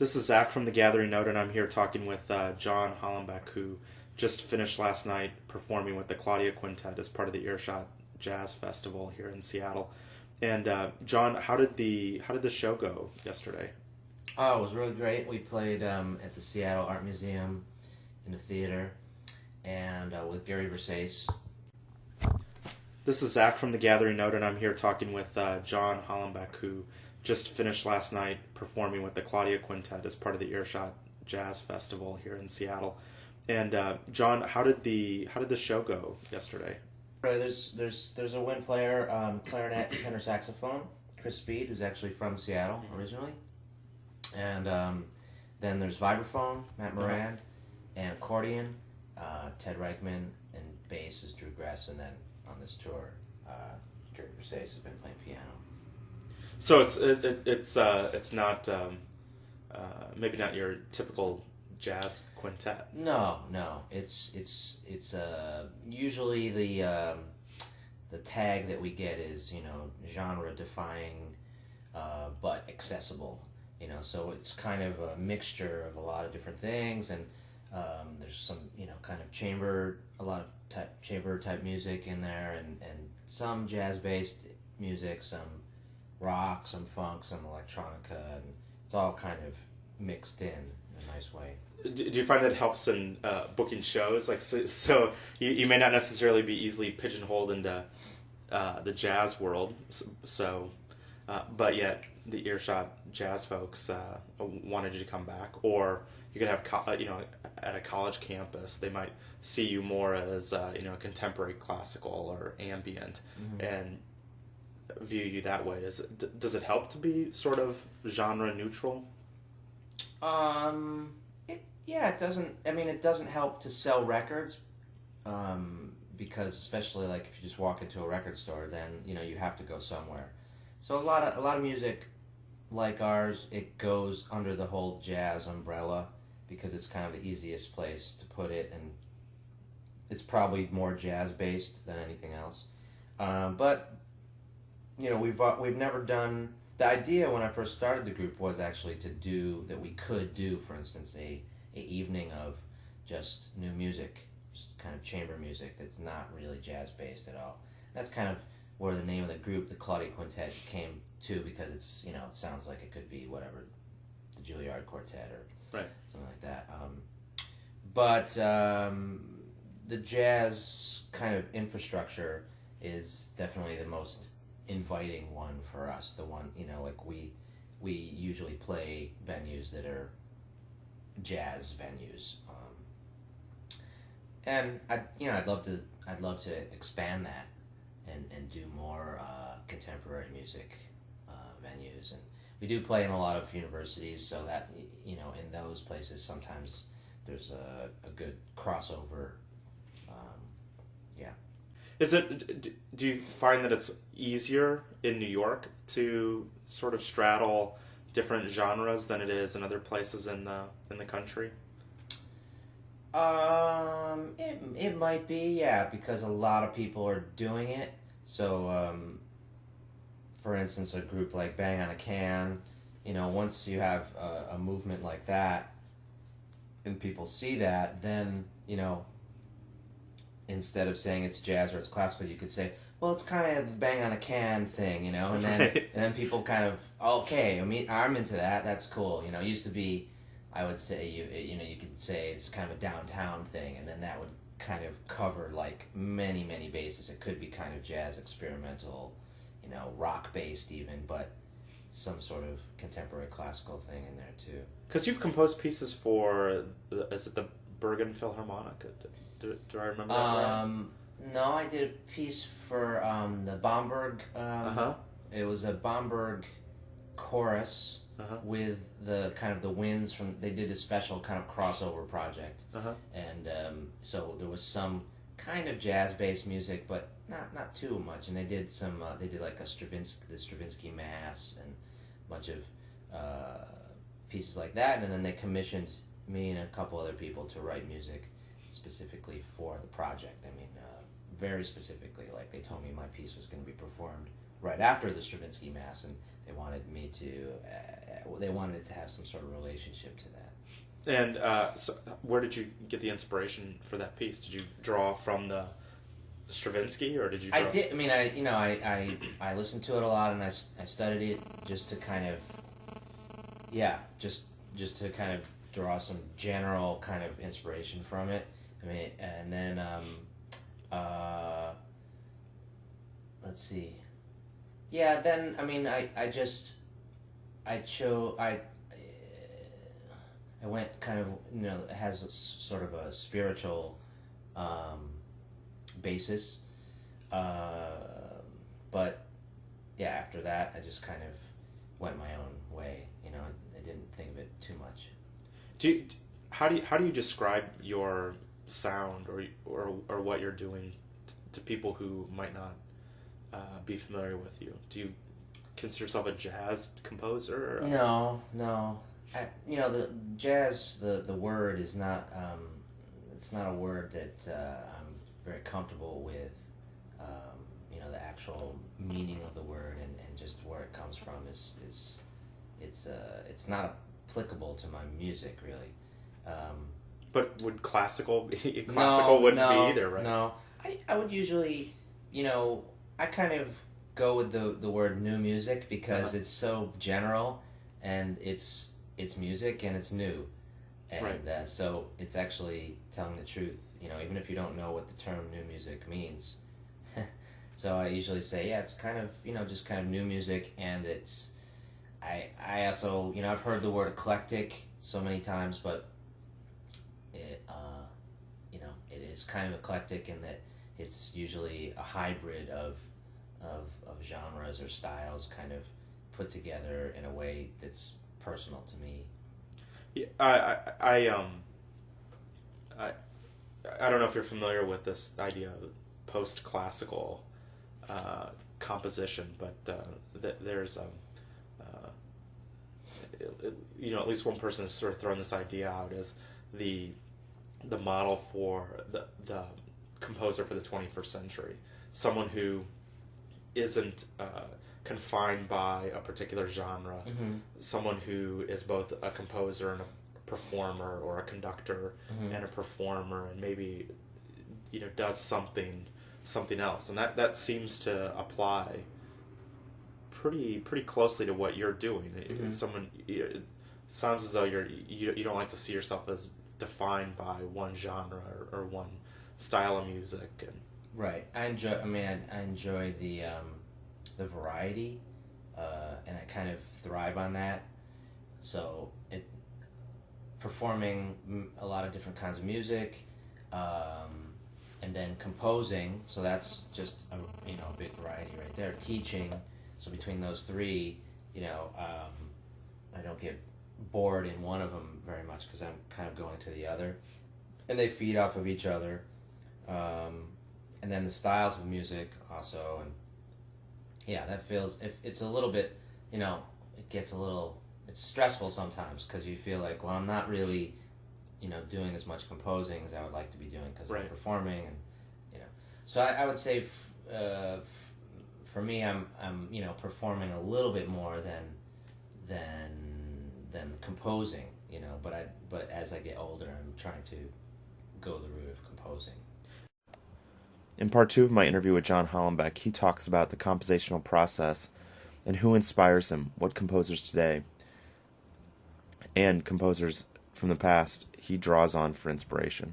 This is Zach from the Gathering Note, and I'm here talking with John Hollenbeck, who just finished last night performing with the Claudia Quintet as part of the Earshot Jazz Festival here in Seattle. And John, how did the show go yesterday? Oh, it was really great. We played at the Seattle Art Museum in the theater, and with Gary Versace. This is Zach from the Gathering Note, and I'm here talking with John Hollenbeck, who just finished last night performing with the Claudia Quintet as part of the Earshot Jazz Festival here in Seattle. And John, how did the show go yesterday? There's a wind player, clarinet and tenor saxophone, Chris Speed, who's actually from Seattle originally, and then there's vibraphone, Matt Moran, and accordion, Ted Reichman, and bass is Drew Gress, and then on this tour, Gary Versace has been playing piano. So it's not maybe not your typical jazz quintet. No. It's usually the tag that we get is genre defying, but accessible. So it's kind of a mixture of a lot of different things, and there's some kind of chamber type music in there, and some jazz based music, some rock, some funk, some electronica, and it's all kind of mixed in a nice way. Do you find that helps in booking shows? Like, so you may not necessarily be easily pigeonholed into the jazz world, but yet the Earshot jazz folks wanted you to come back, or you could have at a college campus they might see you more as contemporary classical or ambient, and view you that way. Does it help to be sort of genre neutral? It doesn't. I mean, it doesn't help to sell records, because especially like if you just walk into a record store, then you have to go somewhere. So a lot of music like ours, it goes under the whole jazz umbrella because it's kind of the easiest place to put it, and it's probably more jazz based than anything else. But we've never done. The idea when I first started the group was actually to do that. We could do, for instance, a evening of just new music, just kind of chamber music that's not really jazz based at all. That's kind of where the name of the group, the Claudia Quintet, came to, because it's it sounds like it could be whatever, the Juilliard Quartet or something like that. But the jazz kind of infrastructure is definitely the most inviting one for us. The one like we usually play venues that are jazz venues, and I'd love to expand that and do more contemporary music venues. And we do play in a lot of universities, so that in those places sometimes there's a good crossover. Is it? Do you find that it's easier in New York to sort of straddle different genres than it is in other places in the country? It might be, yeah, because a lot of people are doing it. So, for instance, a group like Bang on a Can, once you have a movement like that, and people see that, then instead of saying it's jazz or it's classical, you could say, well, it's kind of the Bang on a Can thing, and then and then people kind of, okay, I'm into that. That's cool. It used to be, I would say you could say it's kind of a downtown thing, and then that would kind of cover like many bases. It could be kind of jazz, experimental, rock based even, but some sort of contemporary classical thing in there too. Because you've composed pieces for is it the Bergen Philharmonic? Do I remember that right? No, I did a piece for the Bamberg. It was a Bamberg chorus with the kind of the winds from. They did a special kind of crossover project, and so there was some kind of jazz-based music, but not too much. And they did some. They did like the Stravinsky Mass and a bunch of pieces like that, and then they commissioned me and a couple other people to write music specifically for the project. I mean, very specifically, like they told me my piece was going to be performed right after the Stravinsky Mass, and they wanted me to. They wanted it to have some sort of relationship to that. And so where did you get the inspiration for that piece? Did you draw from the Stravinsky, or did you? I did. I mean, I listened to it a lot, and I studied it just to kind of, just to kind of draw some general kind of inspiration from it. I mean, and then let's see. Yeah, then I mean, I went kind of, it has sort of a spiritual basis. But yeah, after that, I just kind of went my own way. I didn't think of it too much. How do you describe your sound or what you're doing to people who might not be familiar with you? Do you consider yourself a jazz composer? Or No. The jazz, the word is not. It's not a word that I'm very comfortable with. The actual meaning of the word and just where it comes from it's not applicable to my music really. But would classical wouldn't be either, right? No, I would usually, I kind of go with the word new music because it's so general, and it's music and it's new, and right. So it's actually telling the truth. Even if you don't know what the term new music means. So I usually say, it's kind of, just kind of new music, and it's. I also, I've heard the word eclectic so many times, but it is kind of eclectic in that it's usually a hybrid of genres or styles kind of put together in a way that's personal to me. Yeah, I don't know if you're familiar with this idea of post-classical composition, but there's at least one person has sort of thrown this idea out as the model for the composer for the 21st century, someone who isn't confined by a particular genre, someone who is both a composer and a performer, or a conductor and a performer, and maybe does something else, and that seems to apply pretty closely to what you're doing. It sounds as though you don't like to see yourself as defined by one genre or one style of music. And right, I enjoy the variety, and I kind of thrive on that. So performing a lot of different kinds of music, and then composing. So that's just a big variety right there. Teaching. So between those three, I don't get bored in one of them very much because I'm kind of going to the other, and they feed off of each other. And then the styles of music also, and that feels, if it's a little bit, it gets it's stressful sometimes because you feel like, well, I'm not really, doing as much composing as I would like to be doing because I'm performing, and so I would say for me, I'm performing a little bit more than composing, but as I get older, I'm trying to go the route of composing. In part 2 of my interview with John Hollenbeck, he talks about the compositional process and who inspires him, what composers today and composers from the past he draws on for inspiration.